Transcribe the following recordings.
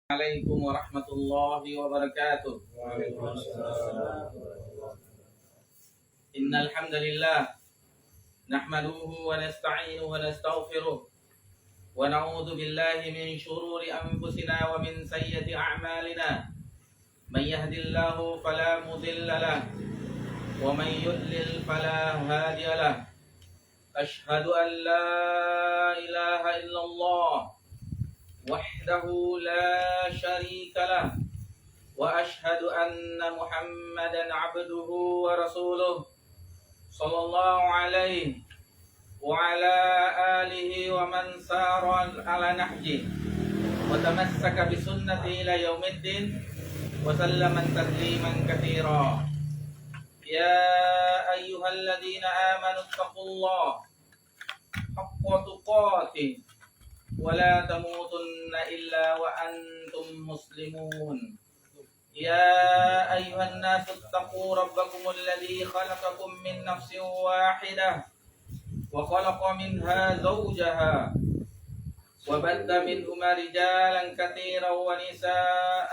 عليكم ورحمة الله وبركاته. إن الحمد لله نحمده ونستعينه ونستغفره ونعوذ بالله من شرور أنفسنا ومن سيئات أعمالنا. من يهد الله فلا مضل له ومن يضلل فلا هادي له. أشهد أن لا إله إلا الله وحده لا شريك له وأشهد أن محمدا عبده ورسوله صلى الله عليه وعلى آله ومن سار على نهجه وتمسك بسنته إلى يوم الدين وسلم تسليما كثيرا. يا أيها الذين آمنوا اتقوا الله حق تقاته ولا تموتن إلا وأنتم مسلمون. يا أيها الناس اتقوا ربكم الذي خلقكم من نفس واحدة وخلق منها زوجها وبث منهما رجالا كثيرا ونساء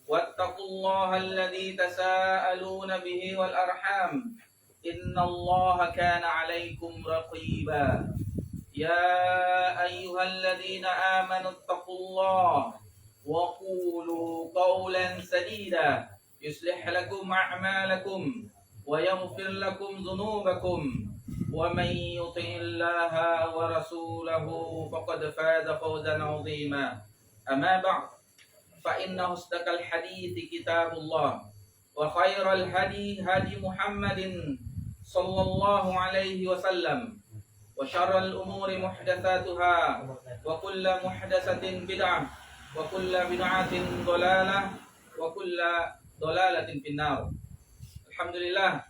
واتقوا الله الذي تساءلون به والأرحام إن الله كان عليكم رقيبا. يا أيها الذين آمنوا اتقوا الله وقولوا قولا سديدا يصلح لكم أعمالكم ويغفر لكم ذنوبكم ومن يطع الله ورسوله فقد فاز فوزا عظيما. أما بعد فإن أصدق الحديث كتاب الله وخير الهدي هدي محمد صلى الله عليه وسلم وشر الأمور محدثاتها وكل محدثة بدعة وكل بدعة ضلالة وكل ضلالة في النار. Alhamdulillah,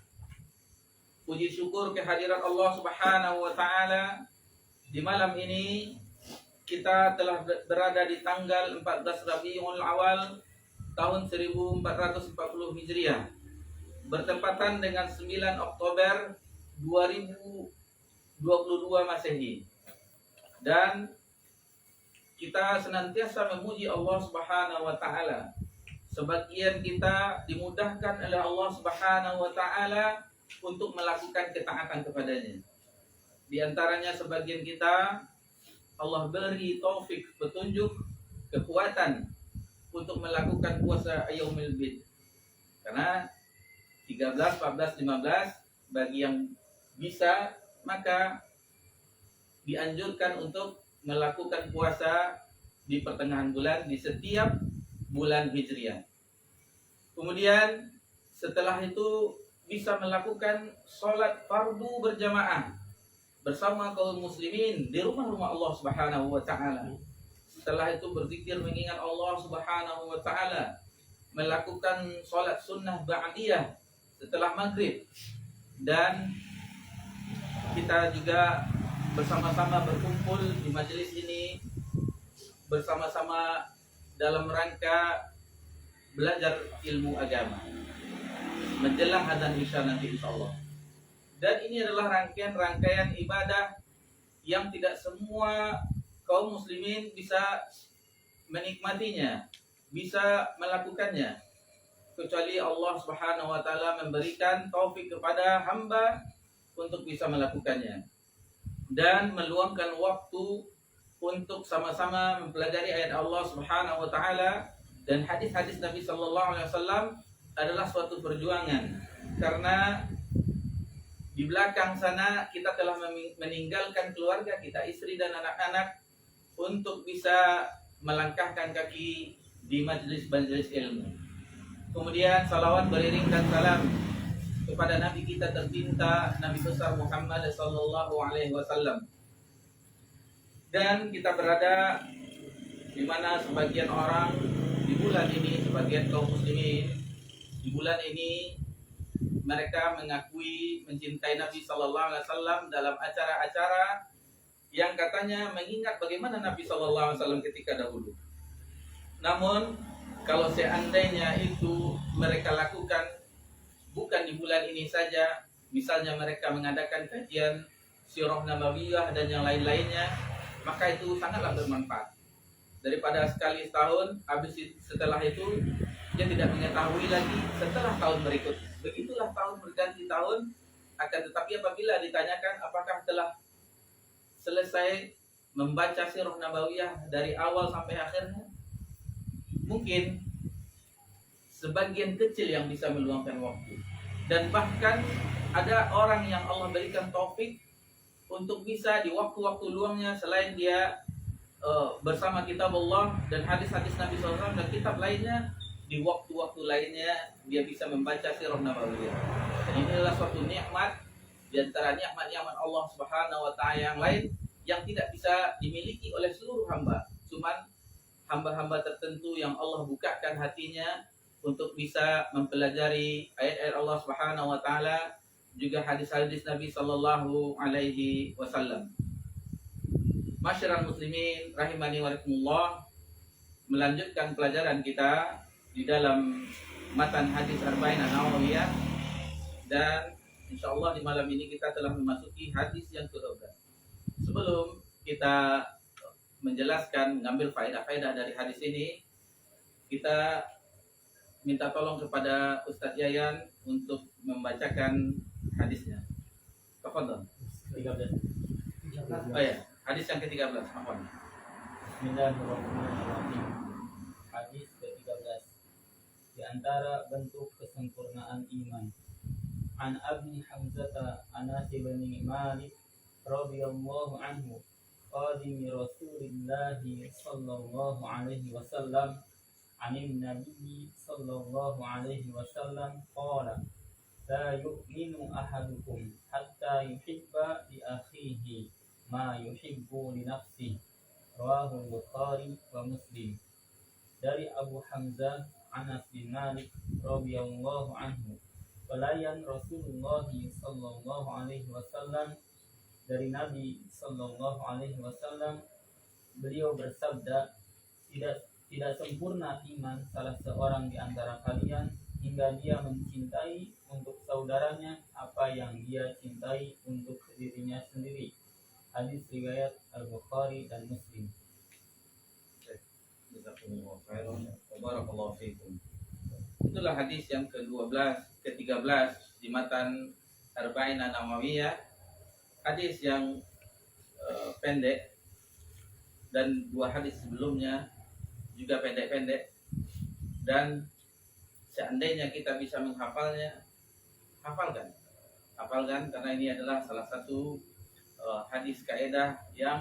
puji syukur kehadiran Allah Subhanahu wa taala. Di malam ini kita telah berada di tanggal 14 Rabiul Awal tahun 1440 Hijriah, bertepatan dengan 9 Oktober 2022 Masehi. Dan kita senantiasa memuji Allah Subhanahu wa taala. Sebagian kita dimudahkan oleh Allah Subhanahu wa taala untuk melakukan ketaatan kepadanya. Di antaranya sebagian kita Allah beri taufik, petunjuk, kekuatan untuk melakukan puasa Yaumul Bid. Karena 13, 14, 15 bagi yang bisa maka dianjurkan untuk melakukan puasa di pertengahan bulan di setiap bulan Hijriah. Kemudian setelah itu bisa melakukan sholat fardu berjamaah bersama kaum muslimin di rumah-rumah Allah Subhanahu wa taala. Setelah itu berzikir mengingat Allah Subhanahu wa taala, melakukan sholat sunnah ba'diyah setelah maghrib, dan kita juga bersama-sama berkumpul di majelis ini bersama-sama dalam rangka belajar ilmu agama menjelang adzan isya nanti insyaallah. Dan ini adalah rangkaian ibadah yang tidak semua kaum muslimin bisa menikmatinya, bisa melakukannya, kecuali Allah Subhanahu wa taala memberikan taufik kepada hamba untuk bisa melakukannya dan meluangkan waktu untuk sama-sama mempelajari ayat Allah Subhanahu wa taala dan hadis-hadis Nabi sallallahu alaihi wasallam adalah suatu perjuangan, karena di belakang sana kita telah meninggalkan keluarga kita, istri dan anak-anak, untuk bisa melangkahkan kaki di majelis-majelis ilmu. Kemudian salawat beriringkan salam kepada Nabi kita tercinta, Nabi besar Muhammad sallallahu alaihi wasallam. Dan kita berada di mana sebagian orang di bulan ini, sebagian kaum muslimin di bulan ini mereka mengakui mencintai Nabi sallallahu alaihi wasallam dalam acara-acara yang katanya mengingat bagaimana Nabi sallallahu alaihi wasallam ketika dahulu. Namun kalau seandainya itu mereka lakukan bukan di bulan ini saja, misalnya mereka mengadakan kajian sirah nabawiyah dan yang lain-lainnya, maka itu sangatlah bermanfaat. daripada sekali setahun, setelah itu dia tidak mengetahui lagi setelah tahun berikut. Begitulah tahun berganti tahun. Akan tetapi apabila ditanyakan apakah telah selesai membaca sirah nabawiyah dari awal sampai akhirnya, mungkin sebagian kecil yang bisa meluangkan waktu. Dan bahkan ada orang yang Allah berikan taufik untuk bisa di waktu-waktu luangnya, selain dia bersama kitab Allah dan hadis-hadis Nabi SAW dan kitab lainnya, di waktu-waktu lainnya dia bisa membaca sirah nabawiyah. Dan inilah suatu nikmat di antara nikmat-nikmat Allah Subhanahu wa taala yang lain yang tidak bisa dimiliki oleh seluruh hamba. Cuman hamba-hamba tertentu yang Allah bukakan hatinya untuk bisa mempelajari ayat-ayat Allah Subhanahu wa taala, juga hadis-hadis Nabi sallallahu alaihi wasallam. Masyarul muslimin rahimani wa rahimakumullah, melanjutkan pelajaran kita di dalam matan hadis Arba'in An-Nawawiyah, dan insyaallah di malam ini kita telah memasuki hadis yang ke-12. Sebelum kita menjelaskan, mengambil faedah-faedah dari hadis ini, kita minta tolong kepada Ustadz Yayan untuk membacakan hadisnya. Tafadhol. 13. Oh ya, hadis yang ke-13. Mohon. Bismillahirrahmanirrahim. Hadis ke-13. Di antara bentuk kesempurnaan iman. An Abi Hamzah Anas bin Malik radhiyallahu anhu, qadimi Rasulillah sallallahu alaihi wasallam, anin Nabi sallallahu alaihi wasallam qala, la yu'minu ahadukum hatta yuhibba li akhihi ma yuhibbu li nafsihi. Rawahu Bukhari wa Muslim. Dari Abu Hamzah Anas bin Malik radhiyallahu anhu, pelayan Rasulullah sallallahu alaihi wasallam, dari Nabi sallallahu alaihi wasallam, beliau bersabda, tidak sempurna iman salah seorang di antara kalian hingga dia mencintai untuk saudaranya apa yang dia cintai untuk dirinya sendiri. Hadis riwayat Al-Bukhari dan Muslim. Itulah hadis yang ke-12, ke-13 di matan Arba'in An-Nawawiyah. Hadis yang pendek, dan dua hadis sebelumnya juga pendek-pendek, dan seandainya kita bisa menghafalnya, hafalkan karena ini adalah salah satu hadis kaidah yang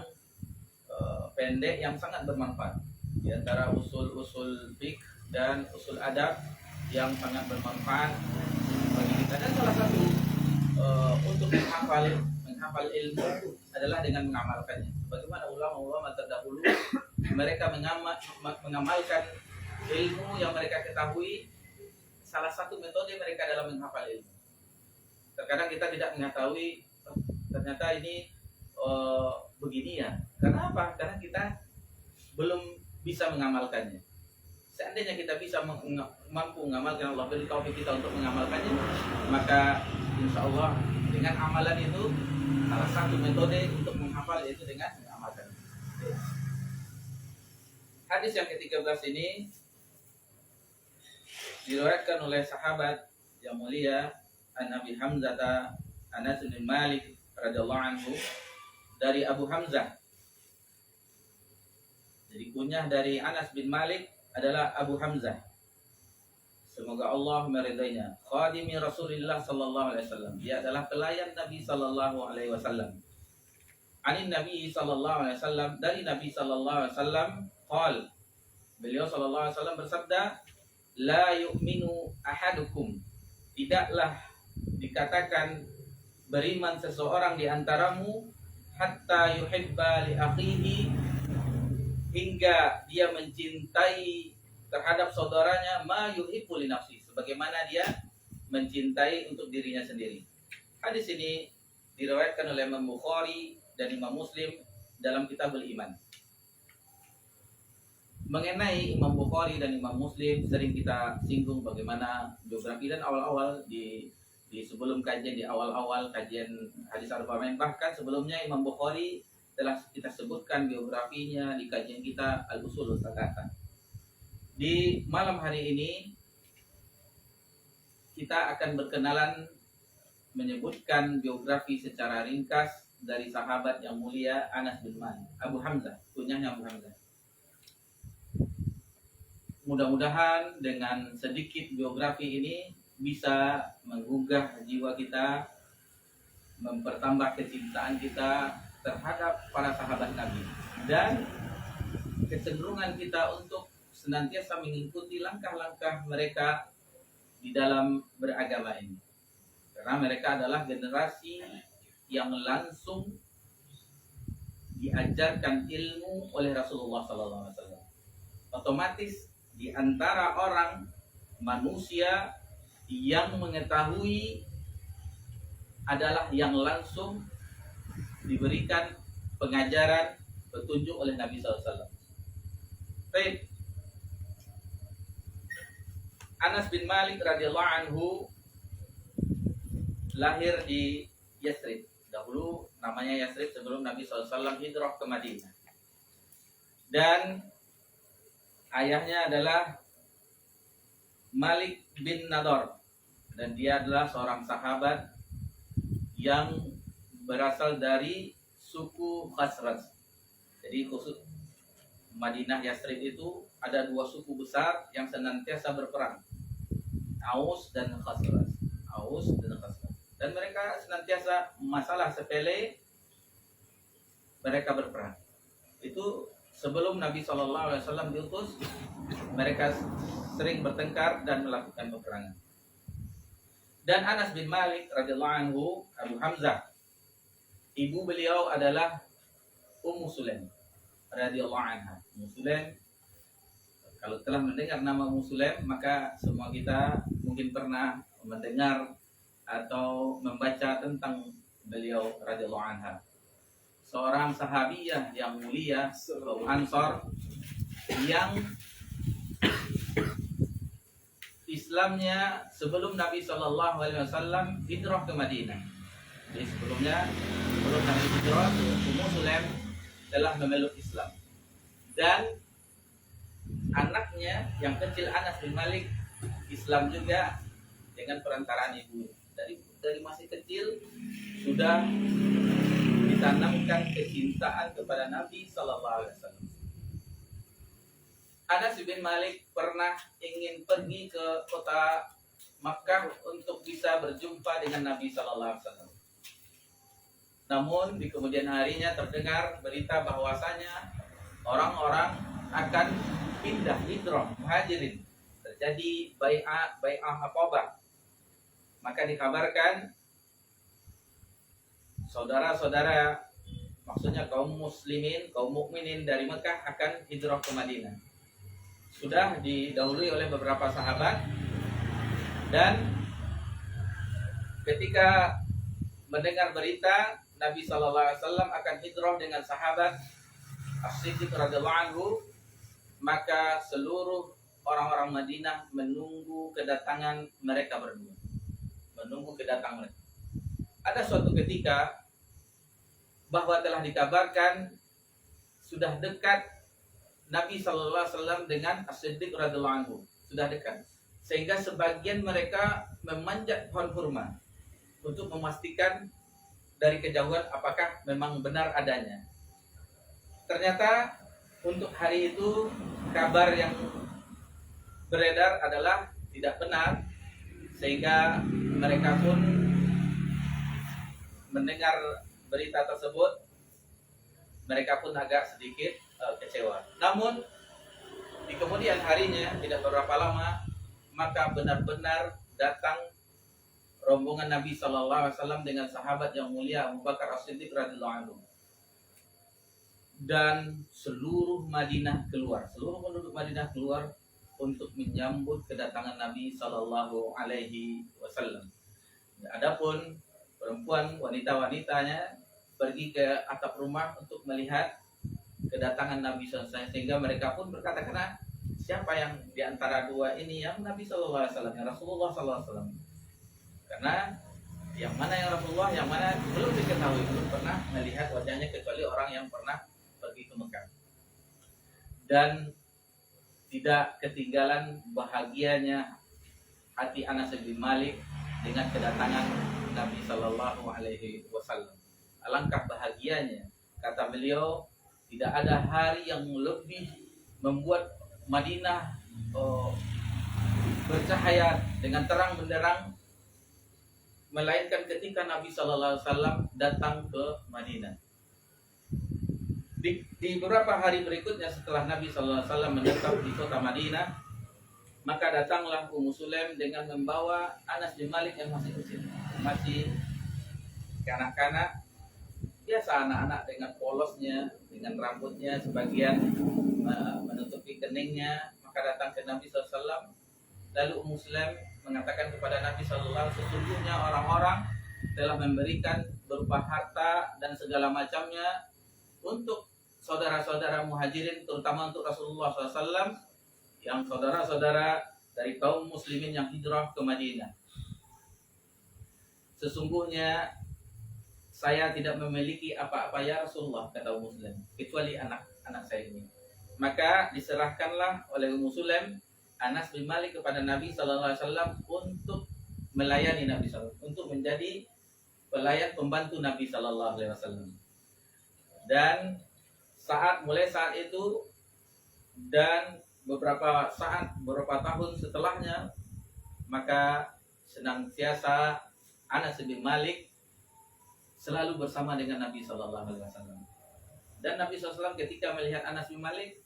pendek yang sangat bermanfaat di antara usul-usul fiqh dan usul adab yang sangat bermanfaat bagi kita. Dan salah satu untuk menghafal ilmu adalah dengan mengamalkannya. Bagaimana ulama-ulama terdahulu mereka mengamalkan ilmu yang mereka ketahui. Salah satu metode mereka dalam menghafal ilmu. Terkadang kita tidak mengetahui ternyata ini begini ya. Karena apa? Karena kita belum bisa mengamalkannya. Seandainya kita bisa mampu mengamalkan, Allah beri taufik kita untuk mengamalkannya, maka insya Allah dengan amalan itu salah satu metode untuk menghafal yaitu dengan mengamalkan. Hadis yang ke-13 ini diriwayatkan oleh sahabat yang mulia An Abi Hamzah Anas bin Malik radhiyallahu anhu, dari Abu Hamzah. Jadi kunyah dari Anas bin Malik adalah Abu Hamzah. Semoga Allah meridainya. Khadimi Rasulullah sallallahu alaihi wasallam. Dia adalah pelayan Nabi sallallahu alaihi wasallam. Anin Nabi sallallahu alaihi wasallam, dari Nabi sallallahu alaihi wasallam, qal. Beliau sallallahu alaihi wasallam bersabda, la yu'minu ahadukum. Tidaklah dikatakan beriman seseorang di antaramu hatta yuhibba li akhihi, hingga dia mencintai terhadap saudaranya ma yuhibbu li nafsi, sebagaimana dia mencintai untuk dirinya sendiri. Hadis ini diriwayatkan oleh Imam Bukhari dan Imam Muslim dalam Kitabul Iman. Mengenai Imam Bukhari dan Imam Muslim sering kita singgung bagaimana biografi, dan awal-awal di sebelum kajian, di awal-awal kajian hadis Arba'in, bahkan sebelumnya Imam Bukhari telah kita sebutkan biografinya di kajian kita Al-Usulul Thalatha. Di malam hari ini kita akan berkenalan menyebutkan biografi secara ringkas dari sahabat yang mulia Anas bin Malik, Abu Hamzah, kunyahnya Abu Hamzah. Mudah-mudahan dengan sedikit biografi ini bisa menggugah jiwa kita, mempertambah kecintaan kita terhadap para sahabat Nabi, dan kecenderungan kita untuk senantiasa mengikuti langkah-langkah mereka di dalam beragama ini. Karena mereka adalah generasi yang langsung diajarkan ilmu oleh Rasulullah SAW. Otomatis di antara orang manusia yang mengetahui adalah yang langsung diberikan pengajaran petunjuk oleh Nabi SAW. Baik. Anas bin Malik radhiyallahu anhu lahir di Yathrib. Dahulu namanya Yathrib sebelum Nabi SAW hijrah ke Madinah. Dan ayahnya adalah Malik bin Nadar. Dan dia adalah seorang sahabat yang berasal dari suku Khazraj. Jadi khusus Madinah Yathrib itu ada dua suku besar yang senantiasa berperang, Aus dan Khazraj. Aus dan Khazraj. Dan mereka senantiasa masalah sepele mereka berperang. Itu sebelum Nabi SAW diutus, mereka sering bertengkar dan melakukan peperangan. Dan Anas bin Malik radhiyallahu anhu, Abu Hamzah, ibu beliau adalah Ummu Sulaim radhiyallahu anha. Ummu Sulaim, kalau telah mendengar nama Ummu Sulaim, maka semua kita mungkin pernah mendengar atau membaca tentang beliau radhiyallahu anha. Seorang sahabiyah yang mulia, kaum Ansor, yang Islamnya sebelum Nabi SAW hijrah ke Madinah. Jadi sebelum Nabi hijrah, Ummu Sulaim telah memeluk Islam. Dan anaknya yang kecil Anas bin Malik Islam juga dengan perantaraan ibu. Dari masih kecil sudah ditanamkan kecintaan kepada Nabi SAW. Anas bin Malik pernah ingin pergi ke kota Makkah untuk bisa berjumpa dengan Nabi SAW. Namun di kemudian harinya terdengar berita bahwasanya orang-orang akan pindah hijrah muhajirin. Terjadi bai'ah Aqabah. Maka dikabarkan saudara-saudara, maksudnya kaum muslimin, kaum mukminin dari Mekah akan hijrah ke Madinah. Sudah didahului oleh beberapa sahabat, dan ketika mendengar berita Nabi SAW akan hijrah dengan sahabat As-Siddiq radhiyallahu anhu, maka seluruh orang-orang Madinah menunggu kedatangan mereka berdua. Ada suatu ketika bahwa telah dikabarkan sudah dekat Nabi SAW dengan As-Siddiq radhiyallahu anhu, sudah dekat, sehingga sebagian mereka memanjat pohon kurma untuk memastikan dari kejauhan apakah memang benar adanya. Ternyata untuk hari itu kabar yang beredar adalah tidak benar, sehingga mereka pun mendengar berita tersebut, mereka pun agak sedikit kecewa. Namun di kemudian harinya, tidak beberapa lama, maka benar-benar datang rombongan Nabi SAW dengan sahabat yang mulia Abu Bakar As-Siddiq radhiyallahu anhu. Dan seluruh penduduk Madinah keluar untuk menyambut kedatangan Nabi Sallallahu Alaihi Wasallam. Adapun perempuan, wanita-wanitanya pergi ke atap rumah untuk melihat kedatangan Nabi SAW, sehingga mereka pun berkata, karena siapa yang di antara dua ini yang Nabi Sallallahu Alaihi Wasallam, yang Rasulullah Sallallahu Alaihi Wasallam? Karena Yang mana yang Rasulullah, yang mana belum diketahui, belum pernah melihat wajahnya kecuali orang yang pernah pergi ke Mekah. Dan tidak ketinggalan bahagianya hati Anas bin Malik dengan kedatangan Nabi Shallallahu Alaihi Wasallam. Alangkah bahagianya, kata beliau, tidak ada hari yang lebih membuat Madinah bercahaya dengan terang benderang, melainkan ketika Nabi Shallallahu Alaihi Wasallam datang ke Madinah. Di beberapa hari berikutnya setelah Nabi Shallallahu Alaihi Wasallam menetap di kota Madinah, maka datanglah Ummu Sulaim dengan membawa Anas bin Malik yang masih kecil, masih kanak-kanak, biasa anak-anak dengan polosnya, dengan rambutnya sebagian menutupi keningnya. Maka datang ke Nabi Shallallahu Alaihi Wasallam. Lalu Ummu Sulaim mengatakan kepada Nabi Shallallahu Alaihi Wasallam, sesungguhnya orang-orang telah memberikan berupa harta dan segala macamnya untuk saudara-saudara muhajirin, terutama untuk Rasulullah SAW, yang saudara-saudara dari kaum muslimin yang hijrah ke Madinah. Sesungguhnya saya tidak memiliki apa-apa ya Rasulullah, kata Ummu Sulaim, kecuali anak-anak saya ini. Maka diserahkanlah oleh Ummu Sulaim Anas bin Malik kepada Nabi Sallallahu Alaihi Wasallam untuk melayani Nabi Sallallahu, untuk menjadi pelayan pembantu Nabi Sallallahu Alaihi Wasallam. Dan mulai saat itu dan beberapa tahun setelahnya, maka senantiasa Anas bin Malik selalu bersama dengan Nabi Sallallahu Alaihi Wasallam. Dan Nabi SAW ketika melihat Anas bin Malik,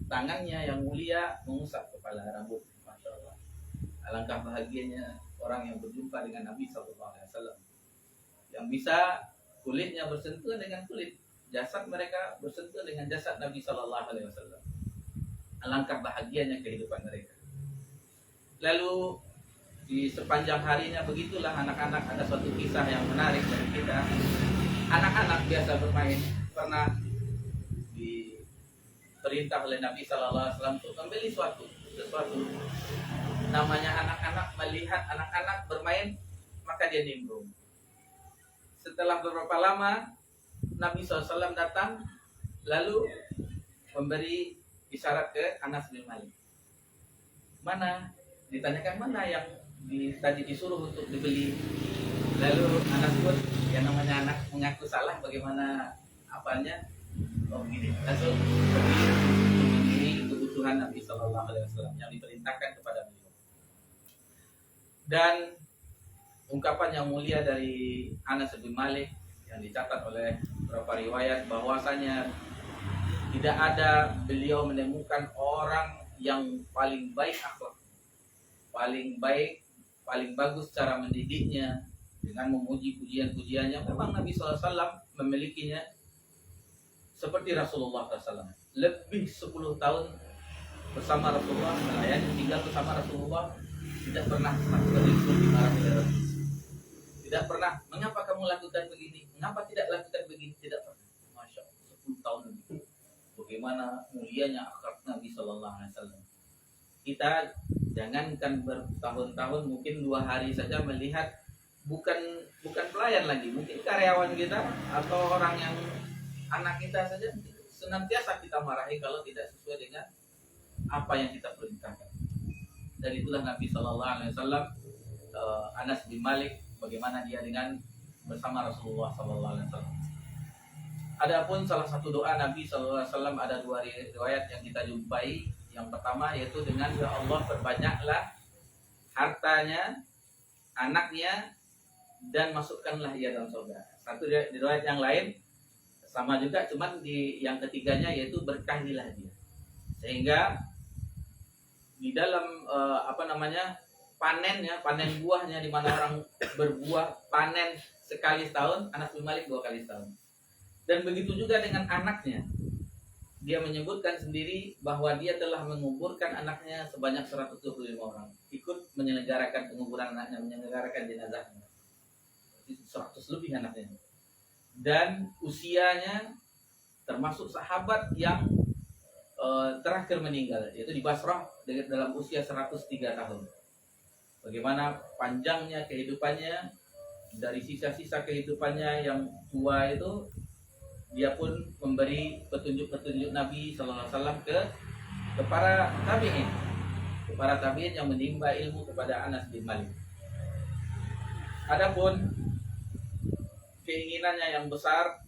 tangannya yang mulia mengusap kepala rambut. Masya Allah. Alangkah bahagianya orang yang berjumpa dengan Nabi Sallallahu Alaihi Wasallam, yang bisa kulitnya bersentuh dengan kulit, jasad mereka bersentuh dengan jasad Nabi Sallallahu Alaihi Wasallam. Alangkah bahagianya kehidupan mereka. Lalu di sepanjang harinya begitulah anak-anak, ada suatu kisah yang menarik dari kita. Anak-anak biasa bermain, pernah diperintah oleh Nabi Sallallahu Alaihi Wasallam untuk membeli sesuatu. Namanya anak-anak, melihat anak-anak bermain, maka dia nimbrung. Setelah beberapa lama Nabi SAW datang, lalu memberi isyarat ke Anas bin Malik. Mana? Ditanyakan mana yang tadi disuruh untuk dibeli. Lalu Anas pun, yang namanya anak mengaku salah, bagaimana apanya? Oh gini, langsung pergi memenuhi kebutuhan Nabi Sallallahu Alaihi Wasallam yang diperintahkan kepada beliau. Dan ungkapan yang mulia dari Anas bin Malik yang dicatat oleh beberapa riwayat, bahwasanya tidak ada beliau menemukan orang yang paling baik akhlak, paling baik, paling bagus cara mendidiknya dengan memuji pujian-pujiannya. Memang Nabi SAW memilikinya seperti Rasulullah SAW. Lebih 10 tahun bersama Rasulullah, melayani, tinggal bersama Rasulullah, tidak pernah dimarahi oleh Rasul. Tidak pernah, mengapa kamu lakukan begini? Mengapa tidak lakukan begini? Tidak pernah. Masya Allah, 10 tahun lebih. Bagaimana mulianya akhlak Nabi Sallallahu Alaihi Wasallam. Kita jangankan bertahun-tahun, mungkin 2 hari saja melihat bukan pelayan lagi, mungkin karyawan kita atau orang yang anak kita saja senantiasa kita marahi kalau tidak sesuai dengan apa yang kita perintahkan. Dan itulah Nabi Sallallahu Alaihi Wasallam. Anas bin Malik, bagaimana dia dengan bersama Rasulullah Sallallahu Alaihi Wasallam. Adapun salah satu doa Nabi Sallallahu Alaihi Wasallam, ada 2 riwayat yang kita jumpai. Yang pertama yaitu dengan, ya Allah, perbanyaklah hartanya, anaknya, dan masukkanlah ia dalam surga. Satu riwayat yang lain sama juga, cuman di yang ketiganya yaitu berkahilah dia. Sehingga di dalam panen buahnya, di mana orang berbuah panen sekali setahun, Anas bin Malik 2 kali setahun. Dan begitu juga dengan anaknya. Dia menyebutkan sendiri bahwa dia telah menguburkan anaknya sebanyak 125 orang. Ikut menyelenggarakan penguburan anaknya, menyelenggarakan jenazahnya. 100 lebih anaknya. Dan usianya termasuk sahabat yang terakhir meninggal, yaitu di Basrah dalam usia 103 tahun. Bagaimana panjangnya kehidupannya dari sisa-sisa kehidupannya yang tua itu, dia pun memberi petunjuk-petunjuk Nabi Sallallahu Alaihi Wasallam ke para tabi'in yang menimba ilmu kepada Anas bin Malik. Adapun keinginannya yang besar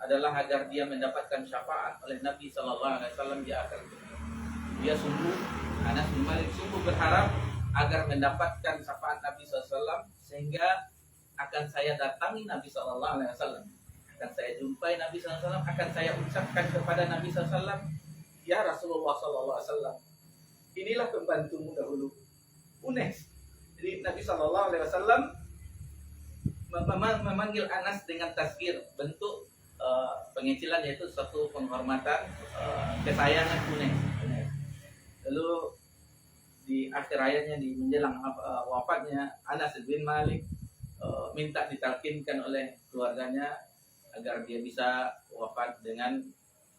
adalah agar dia mendapatkan syafaat oleh Nabi Sallallahu Alaihi Wasallam di akhir dunia. Dia Anas bin Malik sungguh berharap agar mendapatkan syafaat Nabi SAW, sehingga akan saya datangi Nabi Sallallahu Alaihi Wasallam, akan saya jumpai Nabi SAW, akan saya ucapkan kepada Nabi SAW, ya Rasulullah Sallallahu Alaihi Wasallam, inilah pembantumu dahulu, Unes. Jadi Nabi Sallallahu Alaihi Wasallam memanggil Anas dengan tazkir, bentuk pengecilan, yaitu suatu penghormatan, kesayangan Unes. Lalu di akhir hayatnya, di menjelang wafatnya, Anas bin Malik minta ditalkinkan oleh keluarganya agar dia bisa wafat dengan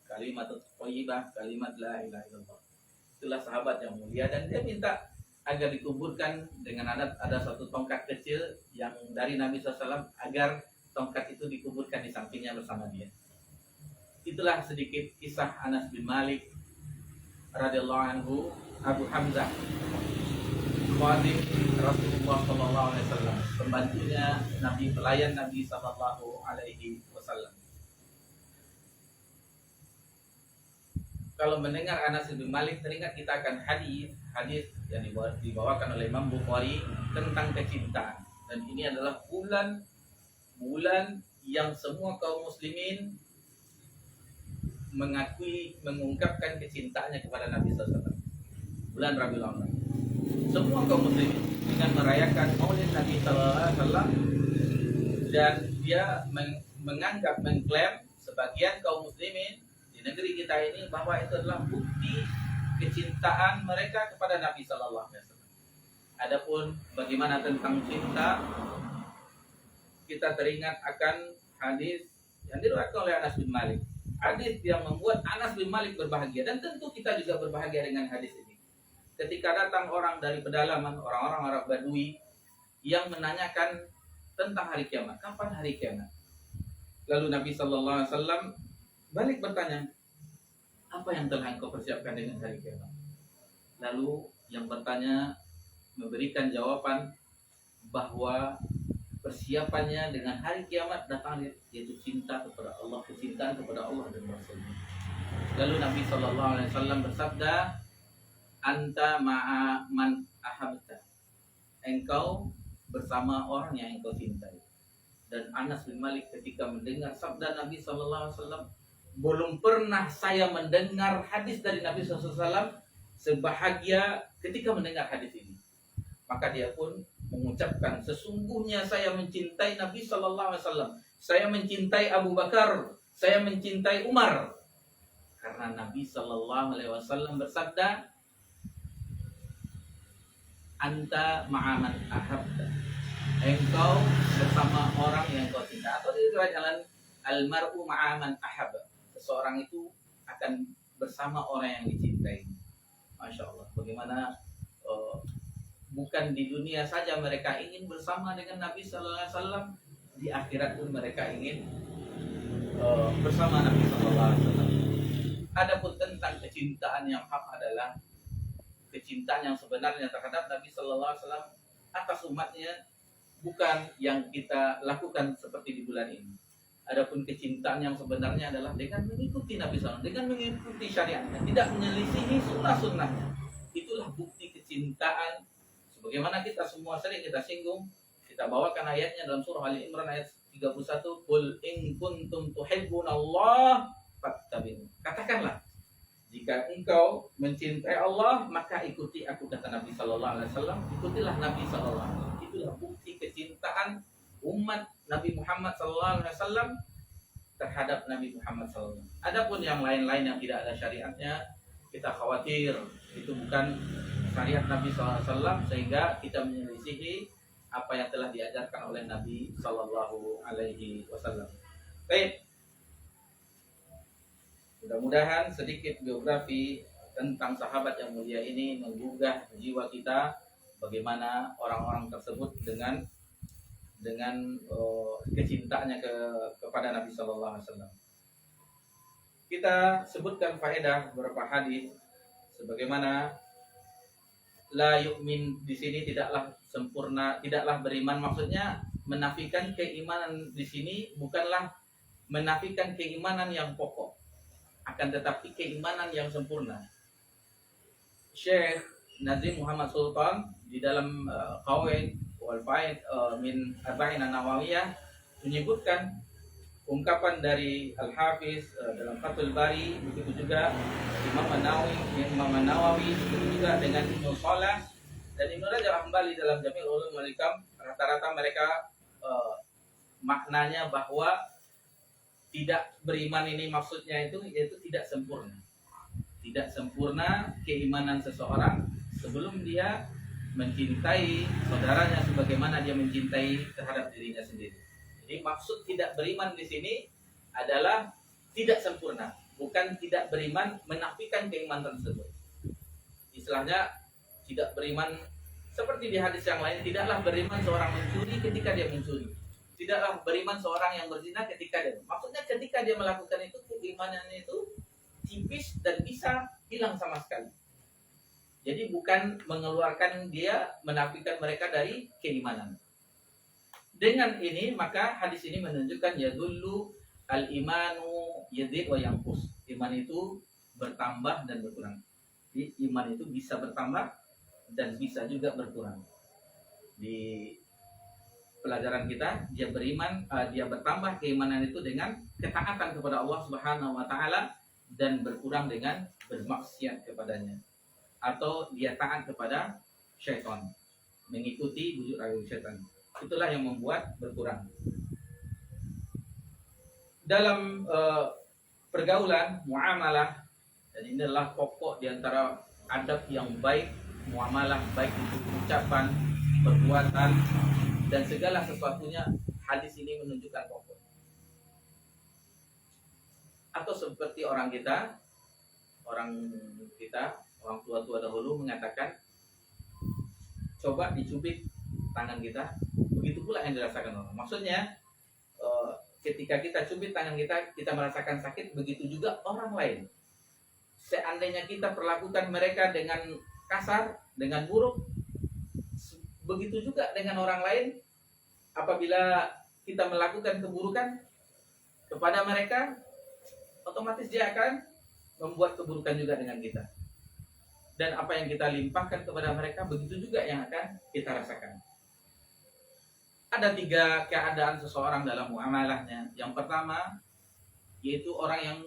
kalimat thayyibah, kalimat la ilaha illallah. Itulah sahabat yang mulia, dan dia minta agar dikuburkan dengan ada satu tongkat kecil yang dari Nabi SAW, agar tongkat itu dikuburkan di sampingnya bersama dia. Itulah sedikit kisah Anas bin Malik radhiyallahu anhu, Abu Hamzah, khadim Rasulullah Sallallahu Alaihi Wasallam, pembantunya Nabi, pelayan Nabi Sallallahu Alaihi Wasallam. Kalau mendengar Anas bin Malik, teringat kita akan hadis yang dibawakan oleh Imam Bukhari tentang kecintaan. Dan ini adalah bulan yang semua kaum muslimin mengungkapkan kecintaannya kepada Nabi SAW. Bulan Rabiul Awal. Semua kaum muslimin dengan merayakan Maulid Nabi SAW, dan dia menganggap, mengklaim sebagian kaum muslimin di negeri kita ini bahwa itu adalah bukti kecintaan mereka kepada Nabi Sallallahu Alaihi Wasallam. Adapun bagaimana tentang cinta, kita teringat akan hadis yang diriwayatkan oleh Anas bin Malik. Hadis yang membuat Anas bin Malik berbahagia, dan tentu kita juga berbahagia dengan hadis ini. Ketika datang orang dari pedalaman, orang-orang Arab Badui yang menanyakan tentang hari kiamat, kapan hari kiamat? Lalu Nabi Sallallahu Alaihi Wasallam balik bertanya, apa yang telah engkau persiapkan dengan hari kiamat? Lalu yang bertanya memberikan jawaban bahwa persiapannya dengan hari kiamat datang, yaitu cinta kepada Allah, kecintaan kepada Allah dan Rasulnya. Lalu Nabi Sallallahu Alaihi Wasallam bersabda, anta ma'a man ahabta, engkau bersama orang yang engkau cintai. Dan Anas bin Malik ketika mendengar sabda Nabi Sallallahu Alaihi Wasallam, belum pernah saya mendengar hadis dari Nabi Sallallahu Alaihi Wasallam sebahagia ketika mendengar hadis ini. Maka dia pun mengucapkan, sesungguhnya saya mencintai Nabi Sallallahu Alaihi Wasallam, saya mencintai Abu Bakar, saya mencintai Umar, karena Nabi Sallallahu Alaihi Wasallam bersabda, anta ma'aman ahabta, engkau bersama orang yang kau cinta. Atau diriwayatkan almar'u ma'aman ahaba, seseorang itu akan bersama orang yang dicintai. Masya Allah, bagaimana bukan di dunia saja mereka ingin bersama dengan Nabi Sallallahu Alaihi Wasallam, di akhirat pun mereka ingin bersama Nabi Sallallahu Alaihi Wasallam. Adapun tentang kecintaan yang hak adalah kecintaan yang sebenarnya terhadap Nabi Sallallahu Alaihi Wasallam atas umatnya, bukan yang kita lakukan seperti di bulan ini. Adapun kecintaan yang sebenarnya adalah dengan mengikuti Nabi SAW, dengan mengikuti syariatnya, tidak menyelisihi sunnah-sunnahnya. Itulah bukti kecintaan. Sebagaimana kita semua sering kita singgung, kita bawakan ayatnya dalam surah Ali Imran ayat 31, qul in kuntum tuhibbunallah fattabi'un. Katakanlah, jika engkau mencintai Allah, maka ikuti aku, kata Nabi Sallallahu Alaihi Wasallam. Ikutilah Nabi Sallallahu Alaihi Wasallam. Itulah bukti kecintaan umat Nabi Muhammad Sallallahu Alaihi Wasallam terhadap Nabi Muhammad Sallallahu Alaihi Wasallam. Adapun yang lain-lain yang tidak ada syariatnya, kita khawatir itu bukan syariat Nabi Sallallahu Alaihi Wasallam, sehingga kita menyelisihi apa yang telah diajarkan oleh Nabi Sallallahu Alaihi Wasallam. Baik. Mudah-mudahan sedikit biografi tentang sahabat yang mulia ini menggugah jiwa kita, bagaimana orang-orang tersebut dengan dengan kecintanya kepada Nabi Sallallahu Alaihi Wasallam. Kita sebutkan faedah beberapa hadis sebagaimana la yu'min di sini tidaklah sempurna, tidaklah beriman, maksudnya menafikan keimanan di sini bukanlah menafikan keimanan yang pokok, akan tetapi keimanan yang sempurna. Syekh Nazim Muhammad Sultan di dalam Qawaid wal Faid min Arba'in An-Nawawiyah menyebutkan ungkapan dari Al-Hafiz dalam Fathul Bari, begitu juga Imam Nawawi, begitu juga dengan Ibnu Shalah dan Ibnu Rajab Hambali dalam Jami' Ulum wal Hikam. Rata-rata mereka maknanya bahwa tidak beriman ini maksudnya itu yaitu tidak sempurna. Tidak sempurna keimanan seseorang sebelum dia mencintai saudaranya sebagaimana dia mencintai terhadap dirinya sendiri. Jadi maksud tidak beriman di sini adalah tidak sempurna, bukan tidak beriman menafikan keimanan tersebut. Istilahnya tidak beriman seperti di hadis yang lain, tidaklah beriman seorang mencuri ketika dia mencuri. Tidaklah beriman seorang yang berzina ketika dia. Maksudnya ketika dia melakukan itu keimanannya itu tipis dan bisa hilang sama sekali. Jadi bukan mengeluarkan dia, menafikan mereka dari keimanan. Dengan ini maka hadis ini menunjukkan yadullu al-imanu yazid wa yanqus. Iman itu bertambah dan berkurang. Jadi iman itu bisa bertambah dan bisa juga berkurang. Di pelajaran kita, dia beriman, dia bertambah keimanan itu dengan ketaatan kepada Allah Subhanahu wa taala dan berkurang dengan bermaksiat kepadanya. Atau dia taat kepada syaitan, mengikuti bujuk rayu syaitan. Itulah yang membuat berkurang. Dalam pergaulan, muamalah, dan ini adalah pokok di antara adab yang baik, muamalah baik itu ucapan, perbuatan, dan segala sesuatunya. Hadis ini menunjukkan pokok. Atau seperti orang tua-tua dahulu mengatakan, coba dicubit tangan kita, begitu pula yang dirasakan orang. Maksudnya ketika kita cubit tangan kita merasakan sakit, begitu juga orang lain. Seandainya kita perlakukan mereka dengan kasar, dengan buruk, begitu juga dengan orang lain. Apabila kita melakukan keburukan kepada mereka, otomatis dia akan membuat keburukan juga dengan kita. Dan apa yang kita limpahkan kepada mereka, begitu juga yang akan kita rasakan. Ada 3 keadaan seseorang dalam muamalahnya. Yang pertama, yaitu orang yang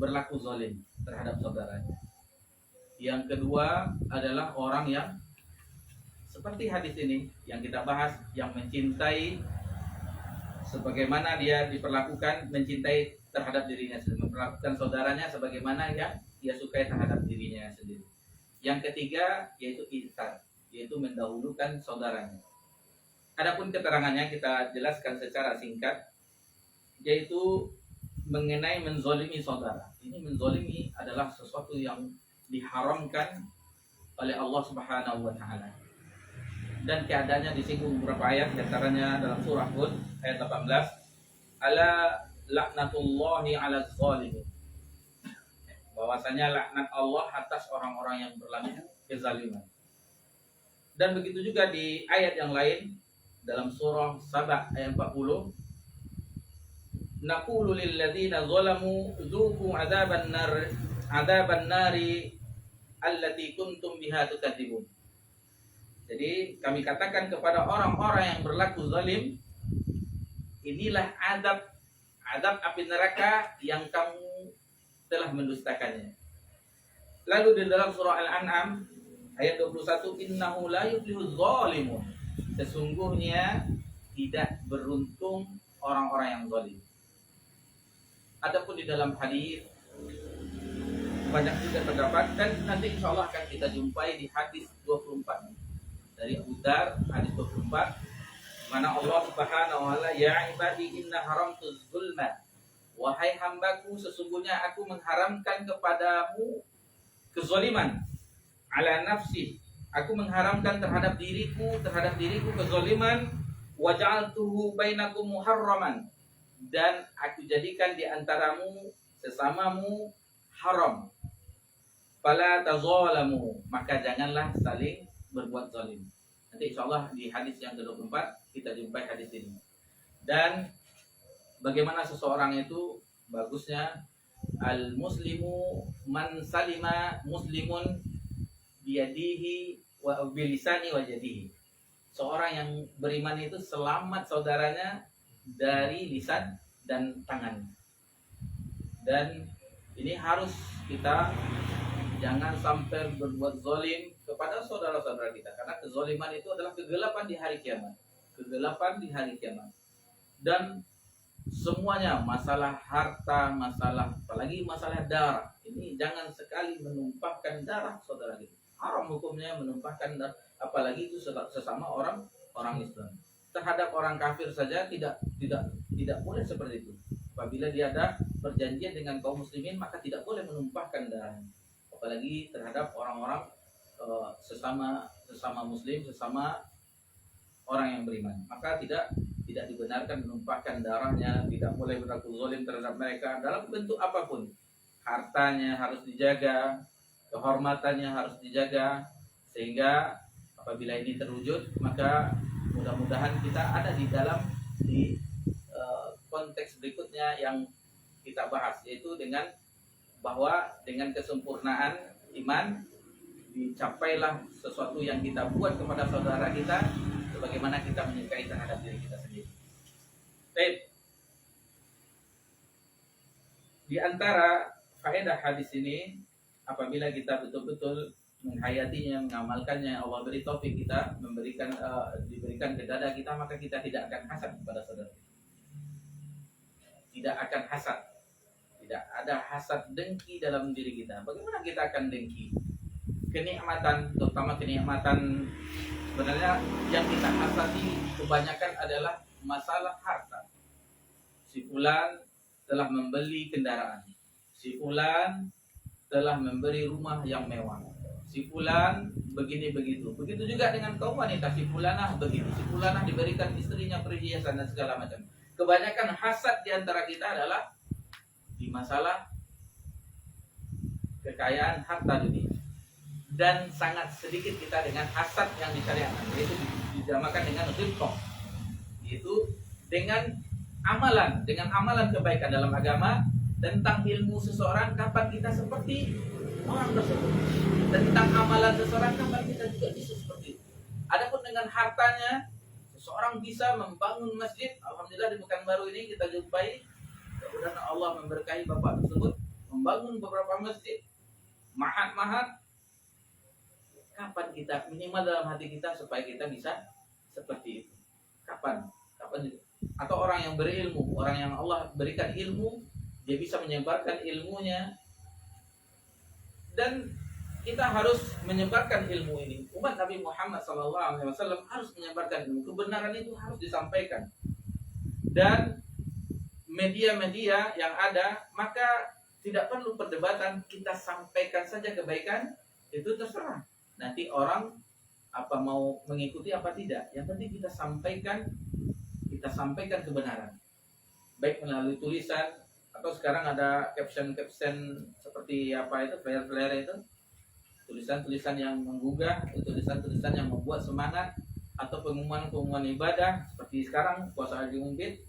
berlaku zalim terhadap saudaranya. Yang kedua adalah orang yang seperti hadis ini yang kita bahas, yang mencintai sebagaimana dia diperlakukan, mencintai terhadap dirinya sendiri, memperlakukan saudaranya sebagaimana yang dia sukai terhadap dirinya sendiri. Yang ketiga yaitu ihsan, yaitu mendahulukan saudaranya. Adapun keterangannya kita jelaskan secara singkat, yaitu mengenai menzolimi saudara. Ini menzolimi adalah sesuatu yang diharamkan oleh Allah Subhanahu wa taala. Dan keadaannya disinggung beberapa ayat, diantaranya dalam surah Hud ayat 18, ala laknatullahi ala zalimin. Bahwasanya laknat Allah atas orang-orang yang berlaku kezaliman. Dan begitu juga di ayat yang lain dalam surah Saba ayat 40, naqulu lil ladzina zalamu dzuqu adzaban nari allati kuntum biha tukadzibun. Jadi kami katakan kepada orang-orang yang berlaku zalim, inilah azab api neraka yang kamu telah mendustakannya. Lalu di dalam surah Al-An'am ayat 21, innahu la yuflihuz zalimun. Sesungguhnya tidak beruntung orang-orang yang zalim. Adapun di dalam hadis banyak juga terdapat, dan nanti insyaallah akan kita jumpai di hadis 24 dari Abu Dzar, hadis 24, mana Allah Subhanahu wa taala, ya ibadi inna haramtuz zulma, wahai hambaku sesungguhnya aku mengharamkan kepadamu kezaliman, ala nafsi, aku mengharamkan terhadap diriku kezaliman, wa ja'altuhu bainakum muharraman, dan aku jadikan di antaramu sesamamu haram. Fala tazalamu, maka janganlah saling berbuat zalim. Nanti insyaallah di hadis yang ke-24 kita jumpai hadis ini. Dan bagaimana seseorang itu bagusnya, al muslimu man salima muslimun biyadihi wa bilisani wa jadihi. Seorang yang beriman itu selamat saudaranya dari lisan dan tangan. Dan ini harus kita jangan sampai berbuat zalim kepada saudara-saudara kita, karena kezaliman itu adalah kegelapan di hari kiamat. Kegelapan di hari kiamat. Dan semuanya, masalah harta, masalah apalagi masalah darah, ini jangan sekali menumpahkan darah saudara kita. Haram hukumnya menumpahkan darah, apalagi itu sesama orang Islam. Terhadap orang kafir saja tidak boleh seperti itu. Apabila dia ada perjanjian dengan kaum muslimin, maka tidak boleh menumpahkan darah. Apalagi terhadap orang-orang sesama muslim, sesama orang yang beriman, maka tidak dibenarkan menumpahkan darahnya. Tidak boleh berlaku zalim terhadap mereka dalam bentuk apapun. Hartanya harus dijaga, kehormatannya harus dijaga, sehingga apabila ini terwujud, maka mudah-mudahan kita ada di dalam konteks berikutnya yang kita bahas, yaitu dengan bahwa dengan kesempurnaan iman dicapailah sesuatu yang kita buat kepada saudara kita sebagaimana kita menyukai terhadap diri kita sendiri. Baik. Di antara faedah hadis ini, apabila kita betul-betul menghayatinya, mengamalkannya, Allah beri taufik kita, diberikan ke dada kita, maka kita tidak akan hasad kepada saudara. Tidak akan hasad. Tidak ada hasad dengki dalam diri kita. Bagaimana kita akan dengki? Kenikmatan, terutama kenikmatan sebenarnya yang kita hasadi kebanyakan adalah masalah harta. Si fulan telah membeli kendaraan. Si fulan telah memberi rumah yang mewah. Si fulan begini begitu. Begitu juga dengan kaum wanita. Si fulanah begitu. Si fulanah diberikan istrinya perhiasan dan segala macam. Kebanyakan hasad di antara kita adalah di masalah kekayaan harta dunia. Dan sangat sedikit kita dengan hasad yang disyariatkan, yaitu dinamakan dengan ghibthah, yaitu dengan amalan kebaikan dalam agama, tentang ilmu seseorang kapan kita seperti orang tersebut, tentang amalan seseorang kapan kita juga bisa seperti itu. Adapun dengan hartanya, seseorang bisa membangun masjid. Alhamdulillah di Pekanbaru ini kita jumpai, kemudian Allah memberkahi bapak tersebut membangun beberapa masjid, mahat. Kapan kita minimal dalam hati kita supaya kita bisa seperti itu? Kapan? Atau orang yang berilmu, orang yang Allah berikan ilmu, dia bisa menyebarkan ilmunya, dan kita harus menyebarkan ilmu ini. Umat Nabi Muhammad SAW harus menyebarkan ilmu. Kebenaran itu harus disampaikan. Dan media-media yang ada, maka tidak perlu perdebatan. Kita sampaikan saja kebaikan, itu terserah. Nanti orang apa mau mengikuti apa tidak. Yang penting kita sampaikan kebenaran. Baik melalui tulisan, atau sekarang ada caption seperti apa itu, flare itu. Tulisan-tulisan yang menggugah, tulisan-tulisan yang membuat semangat, atau pengumuman ibadah seperti sekarang puasa Haji Ungkit.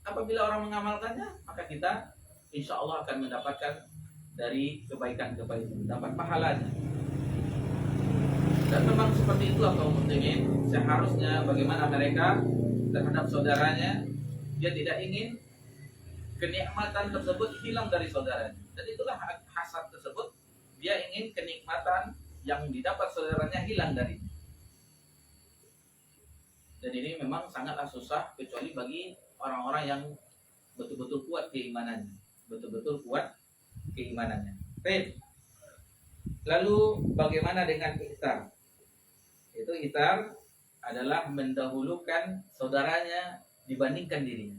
Apabila orang mengamalkannya, maka kita insya Allah akan mendapatkan dari kebaikan itu, dapat pahalanya. Dan memang seperti itulah kaum muslimin seharusnya. Bagaimana mereka terhadap saudaranya, dia tidak ingin kenikmatan tersebut hilang dari saudaranya. Dan itulah hasad tersebut, dia ingin kenikmatan yang didapat saudaranya hilang darinya. Dan ini memang sangatlah susah, kecuali bagi orang-orang yang betul-betul kuat keimanannya. Baik. Lalu bagaimana dengan ihtar? Itu ihtar adalah mendahulukan saudaranya dibandingkan dirinya.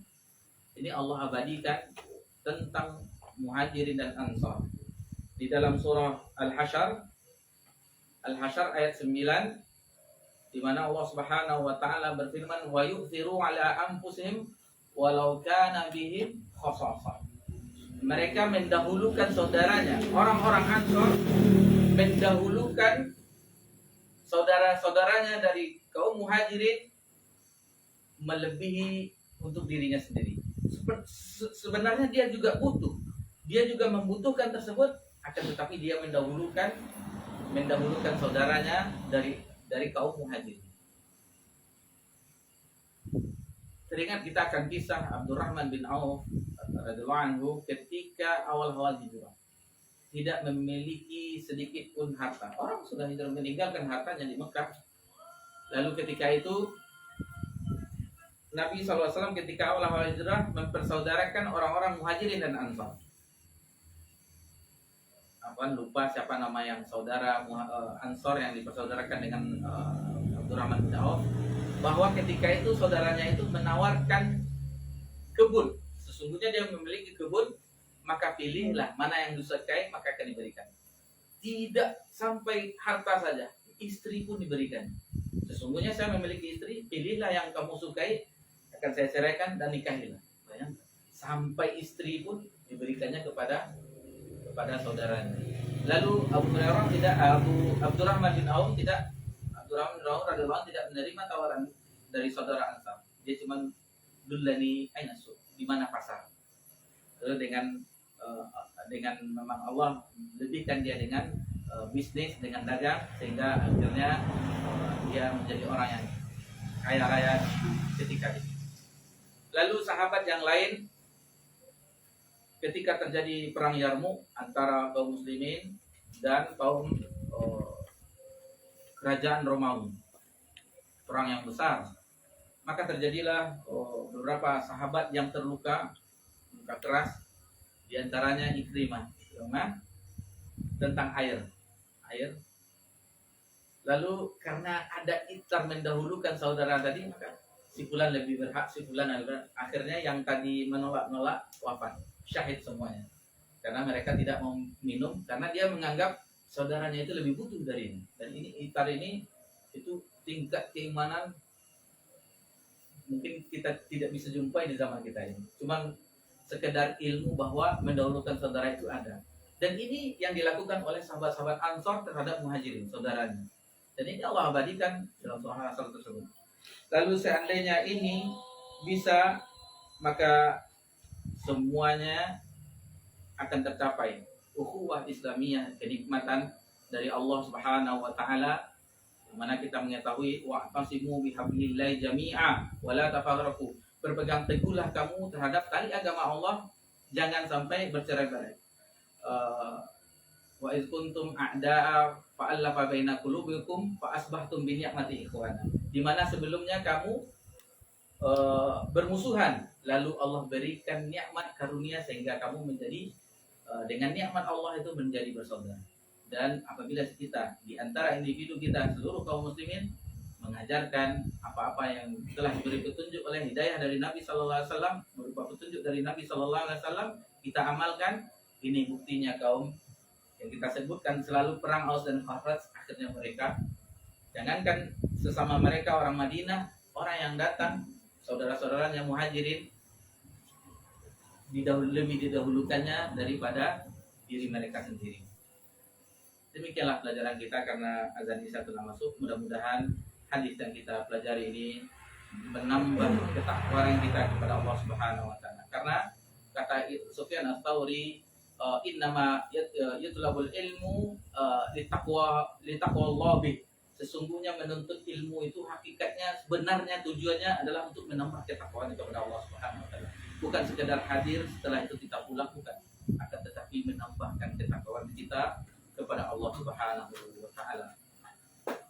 Ini Allah abadikan tentang Muhajirin dan Ansar. Di dalam surah Al-Hasyr ayat 9, di mana Allah Subhanahu wa taala berfirman wa yu'thiru ala anfusihim walau kana bihim khasasah. Mereka mendahulukan saudaranya. Orang-orang Ansor mendahulukan saudara-saudaranya dari kaum Muhajirin melebihi untuk dirinya sendiri. Sebenarnya dia juga butuh. Dia juga membutuhkan tersebut, akan tetapi dia mendahulukan saudaranya dari kaum Muhajirin. Teringat kita akan kisah Abdurrahman bin Auf radhiyallahu anhu ketika awal-awal hijrah. Tidak memiliki sedikit pun harta. Orang sudah hijrah meninggalkan hartanya di Mekah. Lalu ketika itu Nabi SAW ketika awal-awal hijrah mempersaudarakan orang-orang Muhajirin dan Ansar. Lupa siapa nama yang saudara Ansar yang dipersaudarakan dengan Abdurrahman bin Auf, bahwa ketika itu saudaranya itu menawarkan kebun. Sesungguhnya dia memiliki kebun, maka pilihlah mana yang disukai maka akan diberikan. Tidak sampai harta saja, istri pun diberikan. Sesungguhnya saya memiliki istri, pilihlah yang kamu sukai, akan saya ceraikan dan nikahilah. Bayangkan, sampai istri pun diberikannya kepada saudaranya. Lalu Abdurrahman bin Auf radhiyallahu anhu tidak menerima tawaran dari saudara Ansar. Dia cuma dullani ainasu, di mana pasar. Lalu dengan memang Allah lebihkan dia dengan bisnis, dengan dagang, sehingga akhirnya dia menjadi orang yang kaya raya ketika itu. Lalu sahabat yang lain ketika terjadi perang Yarmuk antara kaum muslimin dan kaum kerajaan Romawi, perang yang besar, maka terjadilah beberapa sahabat yang terluka keras, diantaranya Ikrimah tentang air. Lalu karena ada ikrar mendahulukan saudara tadi, maka si fulan lebih berhak, si fulan akhirnya yang tadi menolak wafat, syahid semuanya. Karena mereka tidak mau minum, karena dia menganggap saudaranya itu lebih butuh dari ini. Dan ini ikrar ini itu tingkat keimanan mungkin kita tidak bisa jumpai di zaman kita ini. Cuma sekedar ilmu bahwa mendahulukan saudara itu ada. Dan ini yang dilakukan oleh sahabat-sahabat Ansor terhadap Muhajirin, saudaranya. Dan ini Allah abadikan dalam surah Asr tersebut. Lalu seandainya ini bisa, maka semuanya akan tercapai. Ukhuwah Islamiyah, kenikmatan dari Allah Subhanahu wa taala, di mana kita mengetahui wa'tasimu bihablillahi jami'a wa la tafarraqu. Berpegang teguhlah kamu terhadap tali agama Allah, jangan sampai bercerai-berai. Wa iz kuntum a'da'a fa'alafa baina qulubikum fa asbahtum bi ni'mati ikhwana. Di mana sebelumnya kamu bermusuhan, lalu Allah berikan nikmat karunia sehingga kamu menjadi dengan nikmat Allah itu menjadi bersaudara. Dan apabila kita di antara individu kita seluruh kaum muslimin mengajarkan apa-apa yang telah diberi petunjuk oleh hidayah dari Nabi sallallahu alaihi wasallam, berupa petunjuk dari Nabi sallallahu alaihi wasallam, kita amalkan, ini buktinya kaum yang kita sebutkan selalu perang Aus dan Khazraj, akhirnya mereka, jangankan sesama mereka orang Madinah, orang yang datang, saudara-saudaranya Muhajirin, lebih didahulukannya daripada diri mereka sendiri. Demikianlah pelajaran kita karena azan isya telah masuk. Mudah-mudahan hadis yang kita pelajari ini menambah ketakwaan kita kepada Allah Subhanahu wa taala. Karena kata Sufyan Ats-Tsauri, innama yatlabul ilmu litaqwallah bih. Sesungguhnya menuntut ilmu itu hakikatnya sebenarnya tujuannya adalah untuk menambah ketakwaan kepada Allah Subhanahu wa taala. Bukan sekedar hadir setelah itu kita pulang, bukan, akan tetapi menambahkan ketakwaan kita kepada Allah Subhanahu wa taala.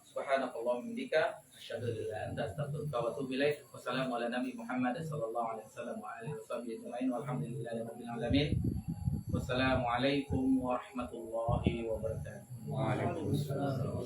Subhanakallahumma wa bihamdika asyhadu an la ilaha illa anta astaghfiruka wa atubu ilaik. Wassalamu ala nabi Muhammad sallallahu alaihi wasallam wa alihi wasallam walhamdulillahi rabbil alamin. Wassalamualaikum warahmatullahi wabarakatuh. Waalaikumsalam.